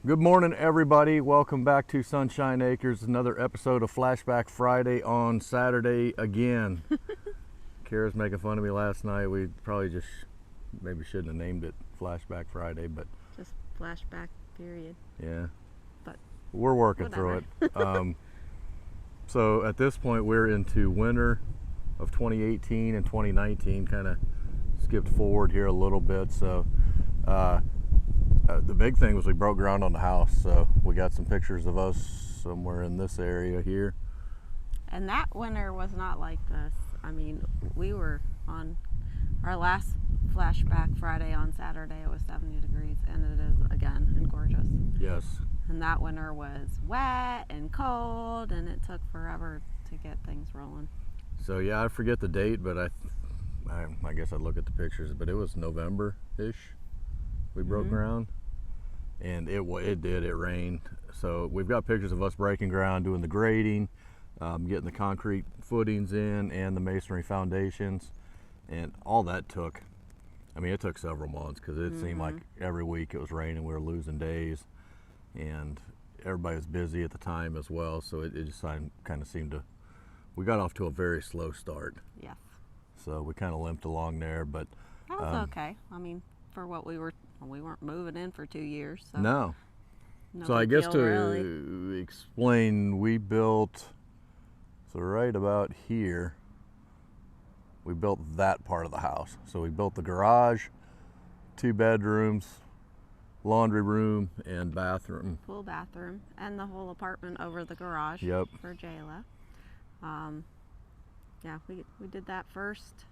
Good morning, everybody. Welcome back to Sunshine Acres. Another episode of Flashback Friday on Saturday again. Kara's making fun of me last night. We probably just maybe shouldn't have named it Flashback Friday, but just flashback, period. Yeah, but we're working whatever. through it. So at this point, we're into winter of 2018 and 2019. Kind of skipped forward here a little bit. So. The big thing was we broke ground on the house, so we got some pictures of us somewhere in this area here. And that winter was not like this. I mean, we were on our last Flashback Friday on Saturday. It was 70 degrees, and it is again and gorgeous. Yes. And that winter was wet and cold, and it took forever to get things rolling. So yeah, I forget the date, but I guess I'd look at the pictures, but it was November-ish. We broke ground. And it rained. So we've got pictures of us breaking ground, doing the grading, getting the concrete footings in and the masonry foundations. And all that took, it took several months because it seemed like every week it was raining. We were losing days and everybody was busy at the time as well. So it just kind of seemed to, we got off to a very slow start. Yes. So we kind of limped along there, but. That was okay. For what we weren't moving in for 2 years. So no So I guess to really explain, we built, so right about here, we built that part of the house. So we built the garage, 2 bedrooms, laundry room, and bathroom. Full bathroom, and the whole apartment over the garage. Yep. For Jayla. Yeah, we did that first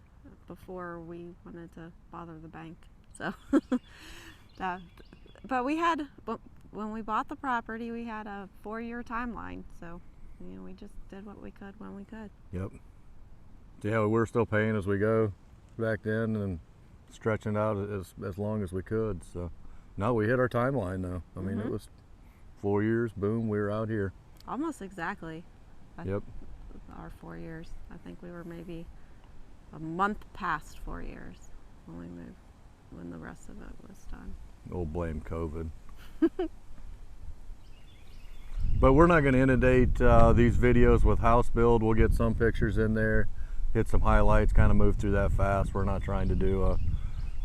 before we wanted to bother the bank. So, but when we bought the property, we had a 4-year timeline. So, we just did what we could when we could. Yep. Yeah, we were still paying as we go back then and stretching out as long as we could. So, no, we hit our timeline now. It was 4 years, boom, we were out here. Almost exactly. Yep. Our 4 years. I think we were maybe a month past 4 years when we moved. When the rest of it was done. We'll blame COVID. But we're not going to inundate these videos with house build. We'll get some pictures in there, hit some highlights, kind of move through that fast. We're not trying to do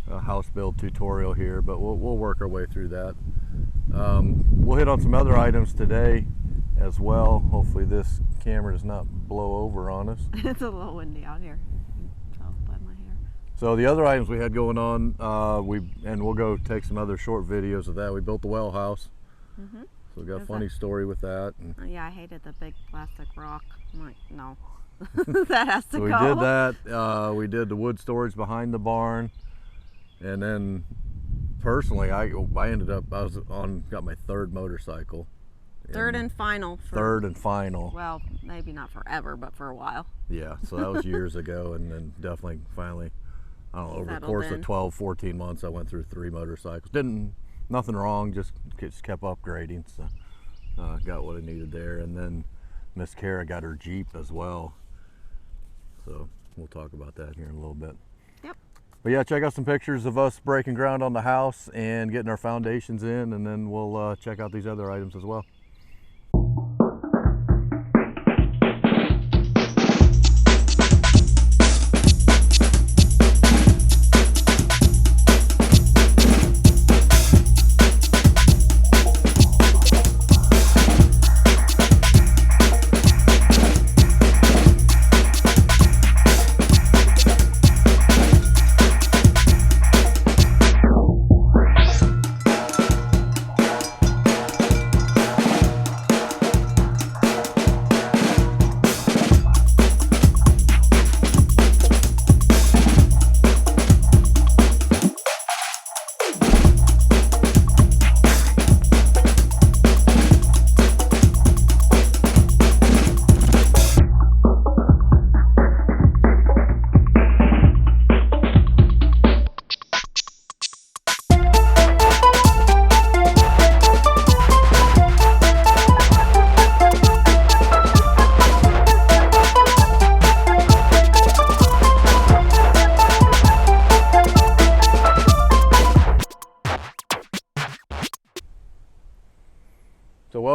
a house build tutorial here, but we'll work our way through that. We'll hit on some other items today as well. Hopefully this camera does not blow over on us. It's a little windy out here. So the other items we had going on, we'll go take some other short videos of that. We built the well house. So we got a funny story with that. And yeah, I hated the big plastic rock. I'm like, no, that has to so go. We did that. We did the wood storage behind the barn, and then personally, I got my third motorcycle. Third and final. Third and final. Well, maybe not forever, but for a while. Yeah, so that was years ago, and then definitely finally. I don't know, over the course of 12, 14 months, I went through 3 motorcycles. Nothing wrong, just kept upgrading, so got what I needed there. And then Miss Kara got her Jeep as well. So we'll talk about that here in a little bit. Yep. But yeah, check out some pictures of us breaking ground on the house and getting our foundations in, and then we'll check out these other items as well.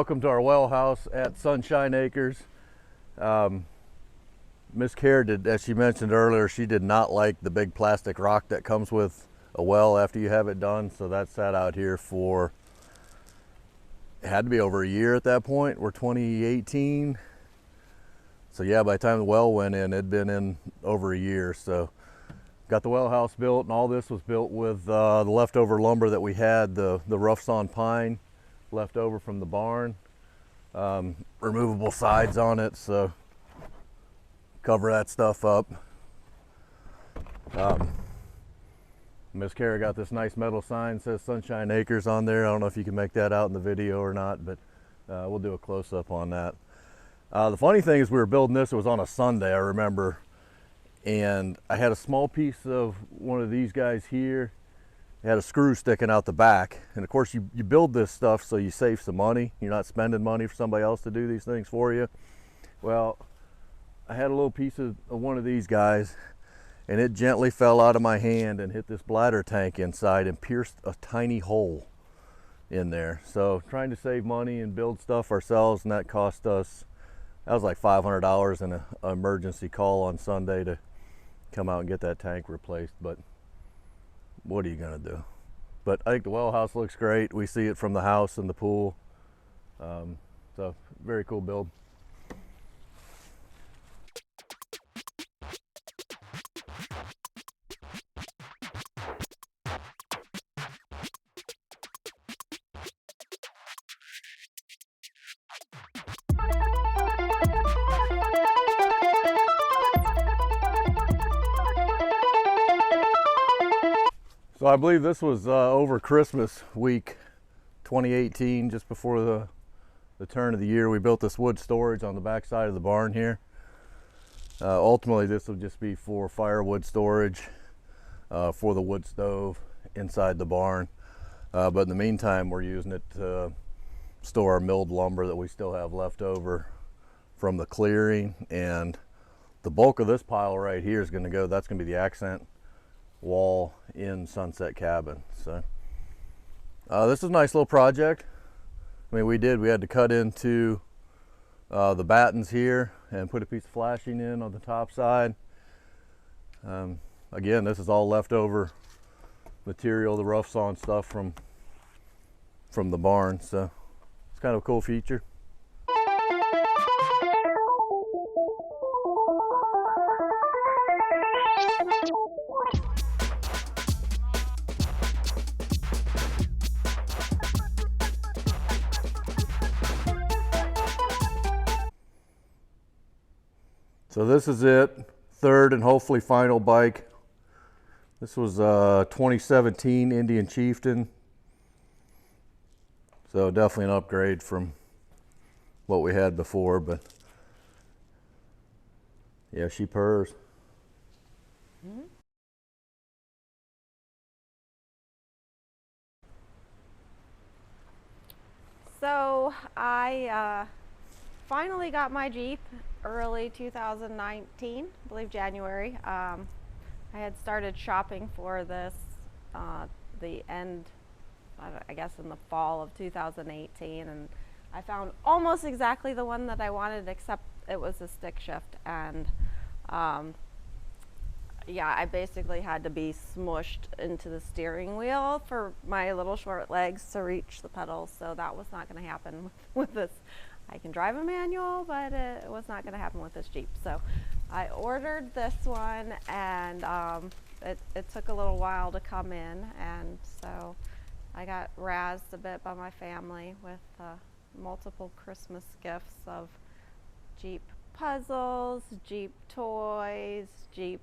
welcome to our well house at Sunshine Acres. Miss Care did, as she mentioned earlier, she did not like the big plastic rock that comes with a well after you have it done. So that sat out here for, it had to be over a year at that point. We're 2018. So yeah, by the time the well went in, it'd been in over a year. So got the well house built, and all this was built with the leftover lumber that we had, the rough sawn pine left over from the barn. Removable sides on it, so cover that stuff up. Miss Kara got this nice metal sign, says Sunshine Acres on there. I don't know if you can make that out in the video or not, but we'll do a close-up on that. The funny thing is we were building this, it was on a Sunday, I remember, and I had a small piece of one of these guys here. It had a screw sticking out the back, and of course you build this stuff so you save some money. You're not spending money for somebody else to do these things for you. Well, I had a little piece of one of these guys, and it gently fell out of my hand and hit this bladder tank inside and pierced a tiny hole in there. So trying to save money and build stuff ourselves, and that cost us, that was like $500 in an emergency call on Sunday to come out and get that tank replaced. But what are you gonna do? But I think the well house looks great. We see it from the house and the pool. So very cool build. So I believe this was over Christmas week 2018, just before the turn of the year. We built this wood storage on the back side of the barn here. Ultimately this will just be for firewood storage, for the wood stove inside the barn. But in the meantime, we're using it to store our milled lumber that we still have left over from the clearing. And the bulk of this pile right here is gonna go, that's gonna be the accent wall in Sunset Cabin. So this is a nice little project. I mean, we had to cut into the battens here and put a piece of flashing in on the top side. Again, this is all leftover material, the rough sawn stuff from the barn. So it's kind of a cool feature. So this is it, third and hopefully final bike. This was 2017 Indian Chieftain. So definitely an upgrade from what we had before, but yeah, she purrs. Mm-hmm. So I finally got my Jeep early 2019, I believe January. I had started shopping for this the end, I guess in the fall of 2018, and I found almost exactly the one that I wanted, except it was a stick shift. And yeah, I basically had to be smushed into the steering wheel for my little short legs to reach the pedals. So that was not going to happen with this. I can drive a manual, but it was not going to happen with this Jeep. So I ordered this one, and it took a little while to come in. And so I got razzed a bit by my family with multiple Christmas gifts of Jeep puzzles, Jeep toys, Jeep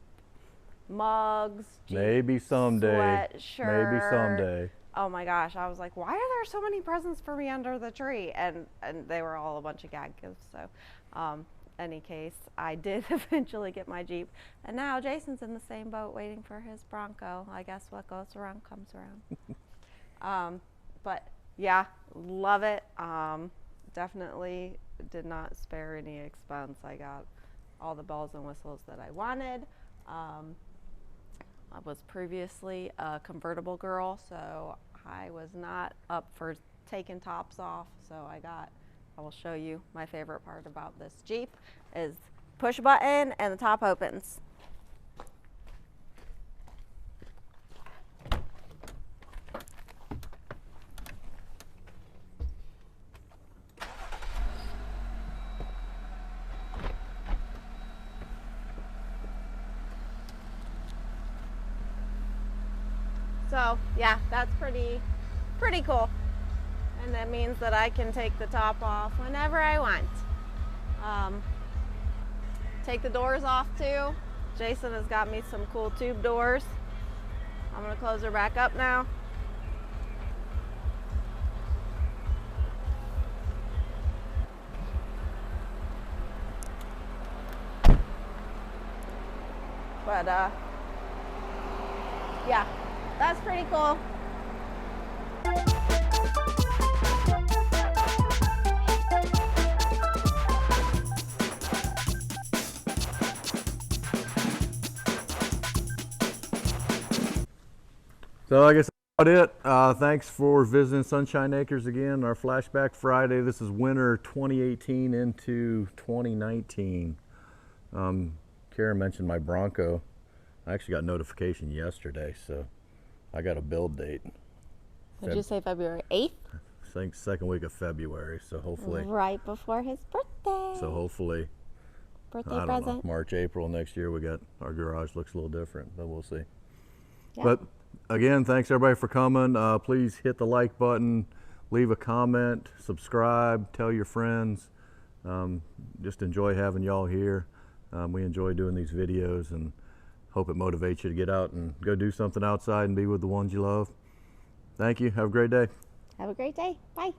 mugs, Jeep maybe someday. sweatshirt. Maybe someday. Oh my gosh, I was like, why are there so many presents for me under the tree? And they were all a bunch of gag gifts. So any case, I did eventually get my Jeep, and now Jason's in the same boat waiting for his Bronco. I guess what goes around comes around. But yeah, love it. Definitely did not spare any expense. I got all the bells and whistles that I wanted. I was previously a convertible girl, so I was not up for taking tops off. So I got I will show you my favorite part about this Jeep is push a button and the top opens. So yeah, that's pretty cool. And that means that I can take the top off whenever I want. Take the doors off too. Jason has got me some cool tube doors. I'm gonna close her back up now. But yeah, that's pretty cool. So I guess that's about it. Thanks for visiting Sunshine Acres again. Our Flashback Friday. This is winter 2018 into 2019. Karen mentioned my Bronco. I actually got notification yesterday, so I got a build date. Did you say February 8th? I think second week of February, so hopefully. Right before his birthday. So hopefully, Birthday I don't present. know, March, April next year, our garage looks a little different, but we'll see. Yeah. But again, thanks everybody for coming. Please hit the like button, leave a comment, subscribe, tell your friends. Just enjoy having y'all here. We enjoy doing these videos and hope it motivates you to get out and go do something outside and be with the ones you love. Thank you. Have a great day. Have a great day. Bye.